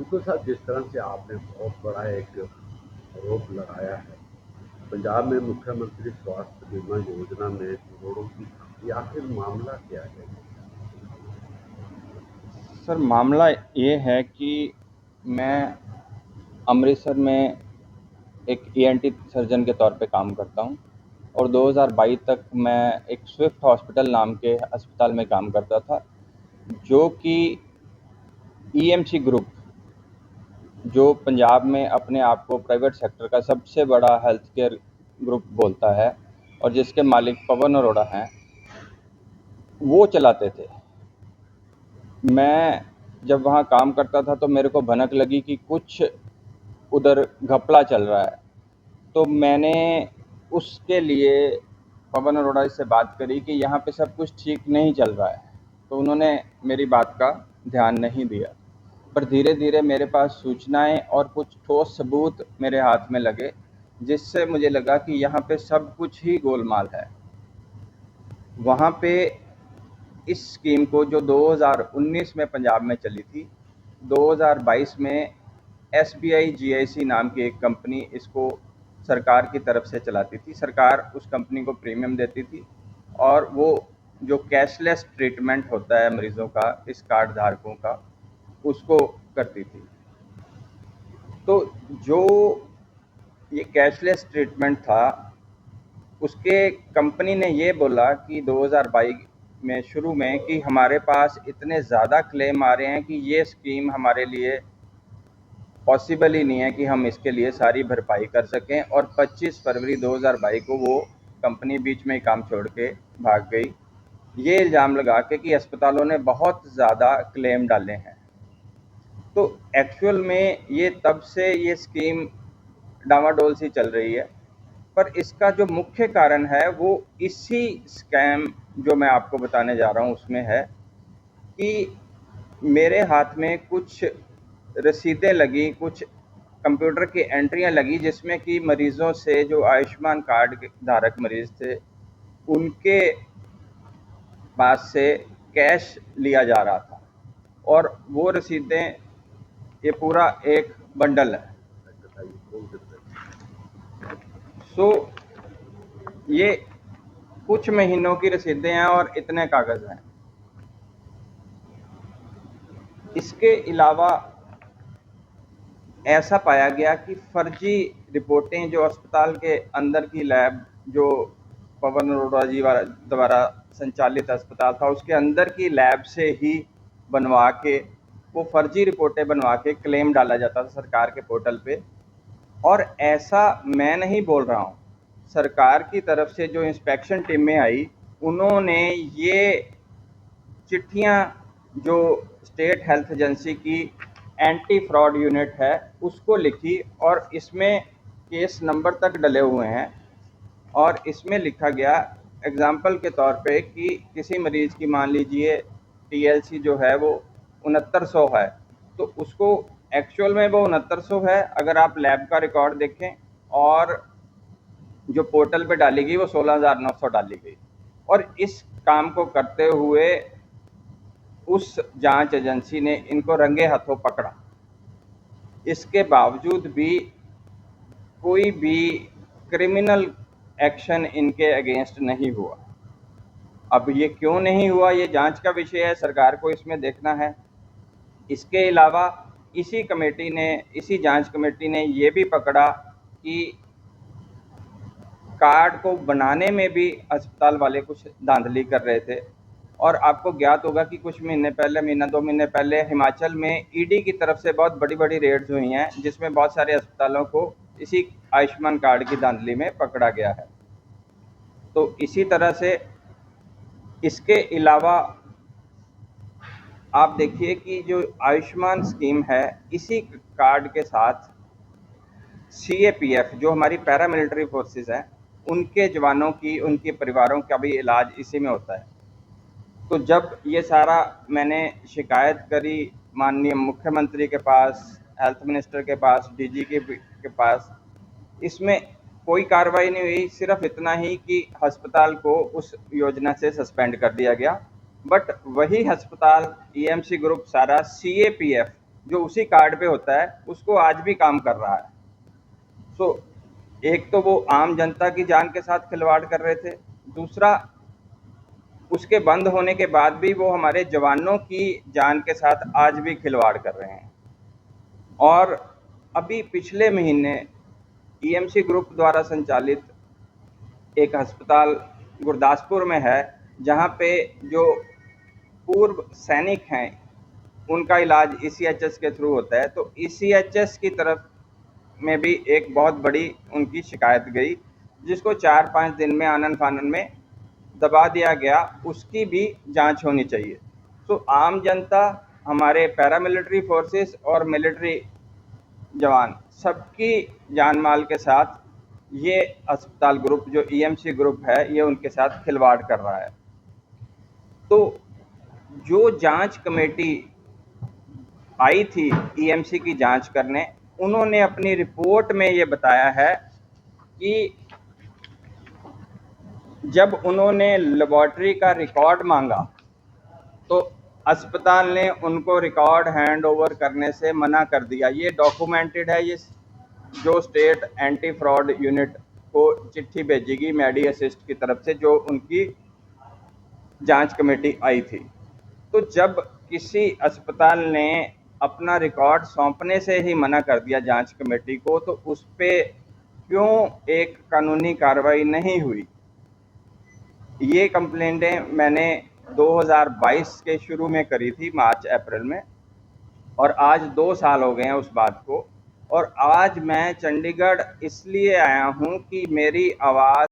बिल्कुल साहब, जिस तरह से आपने बहुत बड़ा एक आरोप लगाया है, पंजाब में मुख्यमंत्री स्वास्थ्य बीमा योजना में करोड़ों की ठगी, आखिर मामला क्या है? सर, मामला ये है कि मैं अमृतसर में एक ईएनटी सर्जन के तौर पे काम करता हूँ और 2022 तक मैं एक स्विफ्ट हॉस्पिटल नाम के अस्पताल में काम करता था, जो कि ईएमसी ग्रुप, जो पंजाब में अपने आप को प्राइवेट सेक्टर का सबसे बड़ा हेल्थ केयर ग्रुप बोलता है और जिसके मालिक पवन अरोड़ा हैं, वो चलाते थे। मैं जब वहाँ काम करता था तो मेरे को भनक लगी कि कुछ उधर घपला चल रहा है। तो मैंने उसके लिए पवन अरोड़ा से बात करी कि यहाँ पे सब कुछ ठीक नहीं चल रहा है। तो उन्होंने मेरी बात का ध्यान नहीं दिया, पर धीरे धीरे मेरे पास सूचनाएं और कुछ ठोस सबूत मेरे हाथ में लगे, जिससे मुझे लगा कि यहाँ पे सब कुछ ही गोलमाल है। वहाँ पे इस स्कीम को, जो 2019 में पंजाब में चली थी, 2022 में एसबीआई जीआईसी नाम की एक कंपनी इसको सरकार की तरफ से चलाती थी। सरकार उस कंपनी को प्रीमियम देती थी और वो जो कैशलेस ट्रीटमेंट होता है मरीजों का, इस कार्ड धारकों का, उसको करती थी। तो जो ये कैशलेस ट्रीटमेंट था, उसके कंपनी ने ये बोला कि 2022 में शुरू में कि हमारे पास इतने ज़्यादा क्लेम आ रहे हैं कि ये स्कीम हमारे लिए पॉसिबल ही नहीं है कि हम इसके लिए सारी भरपाई कर सकें। और 25 फरवरी 2022 को वो कंपनी बीच में ही काम छोड़ के भाग गई, ये इल्ज़ाम लगा के कि अस्पतालों ने बहुत ज़्यादा क्लेम डाले हैं। तो एक्चुअल में ये तब से ये स्कीम डामाडोल सी चल रही है, पर इसका जो मुख्य कारण है वो इसी स्कैम जो मैं आपको बताने जा रहा हूँ उसमें है कि मेरे हाथ में कुछ रसीदें लगी, कुछ कंप्यूटर की एंट्रियां लगी, जिसमें कि मरीजों से, जो आयुष्मान कार्ड के धारक मरीज थे, उनके पास से कैश लिया जा रहा था। और वो रसीदें, ये पूरा एक बंडल है। बताइए कौन से पैसे? सो ये कुछ महीनों की रसीदें हैं और इतने कागज़ हैं। इसके अलावा ऐसा पाया गया कि फर्जी रिपोर्टें, जो अस्पताल के अंदर की लैब, जो पवन अरोड़ा जी द्वारा संचालित अस्पताल था, उसके अंदर की लैब से ही बनवा के, वो फर्जी रिपोर्टें बनवा के क्लेम डाला जाता था सरकार के पोर्टल पे। और ऐसा मैं नहीं बोल रहा हूँ, सरकार की तरफ से जो इंस्पेक्शन टीमें आई, उन्होंने ये चिट्ठियाँ, जो स्टेट हेल्थ एजेंसी की एंटी फ्रॉड यूनिट है, उसको लिखी और इसमें केस नंबर तक डले हुए हैं। और इसमें लिखा गया एग्जाम्पल के तौर पे कि किसी मरीज़ की, मान लीजिए, टीएलसी जो है वो 6900 है, तो उसको एक्चुअल में वो 6900 है अगर आप लैब का रिकॉर्ड देखें, और जो पोर्टल पे डाली गई वो 16900 डाली गई। और इस काम को करते हुए उस जांच एजेंसी ने इनको रंगे हाथों पकड़ा। इसके बावजूद भी कोई भी क्रिमिनल एक्शन इनके अगेंस्ट नहीं हुआ। अब ये क्यों नहीं हुआ, ये जांच का विषय है, सरकार को इसमें देखना है। इसके अलावा इसी जांच कमेटी ने ये भी पकड़ा कि कार्ड को बनाने में भी अस्पताल वाले कुछ धांधली कर रहे थे। और आपको ज्ञात होगा कि कुछ महीने पहले, महीना 2 महीने पहले, हिमाचल में ईडी की तरफ से बहुत बड़ी बड़ी रेड्स हुई हैं, जिसमें बहुत सारे अस्पतालों को इसी आयुष्मान कार्ड की धांधली में पकड़ा गया है। तो इसी तरह से इसके अलावा आप देखिए कि जो आयुष्मान स्कीम है, इसी कार्ड के साथ सीएपीएफ, जो हमारी पैरामिलिट्री फोर्सेस हैं, उनके जवानों की, उनके परिवारों का भी इलाज इसी में होता है। तो जब ये सारा मैंने शिकायत करी माननीय मुख्यमंत्री के पास, हेल्थ मिनिस्टर के पास, डीजी के पास, इसमें कोई कार्रवाई नहीं हुई। सिर्फ इतना ही कि अस्पताल को उस योजना से सस्पेंड कर दिया गया। बट वही अस्पताल, ईएमसी ग्रुप सारा सीएपीएफ, जो उसी कार्ड पे होता है उसको आज भी काम कर रहा है। सो एक तो वो आम जनता की जान के साथ खिलवाड़ कर रहे थे, दूसरा उसके बंद होने के बाद भी वो हमारे जवानों की जान के साथ आज भी खिलवाड़ कर रहे हैं। और अभी पिछले महीने ईएमसी ग्रुप द्वारा संचालित एक अस्पताल गुरदासपुर में है, जहाँ पे जो पूर्व सैनिक हैं उनका इलाज ईसीएचएस के थ्रू होता है। तो ईसीएचएस की तरफ में भी एक बहुत बड़ी उनकी शिकायत गई, जिसको 4-5 दिन में आनन-फानन में दबा दिया गया, उसकी भी जांच होनी चाहिए। तो आम जनता, हमारे पैरामिलिट्री फोर्सेस और मिलिट्री जवान सबकी जान माल के साथ ये अस्पताल ग्रुप जो ईएमसी ग्रुप है ये उनके साथ खिलवाड़ कर रहा है। तो जो जांच कमेटी आई थी ईएमसी की जांच करने, उन्होंने अपनी रिपोर्ट में ये बताया है कि जब उन्होंने लेबॉर्ट्री का रिकॉर्ड मांगा तो अस्पताल ने उनको रिकॉर्ड हैंड ओवर करने से मना कर दिया। ये डॉक्यूमेंटेड है, ये जो स्टेट एंटी फ्रॉड यूनिट को चिट्ठी भेजेगी मेडी असिस्ट की तरफ से, जो उनकी जांच कमेटी आई थी। तो जब किसी अस्पताल ने अपना रिकॉर्ड सौंपने से ही मना कर दिया जांच कमेटी को, तो उस पे क्यों एक कानूनी कार्रवाई नहीं हुई? ये कंप्लेंटें मैंने 2022 के शुरू में करी थी, मार्च अप्रैल में, और आज 2 साल हो गए हैं उस बात को। और आज मैं चंडीगढ़ इसलिए आया हूँ कि मेरी आवाज़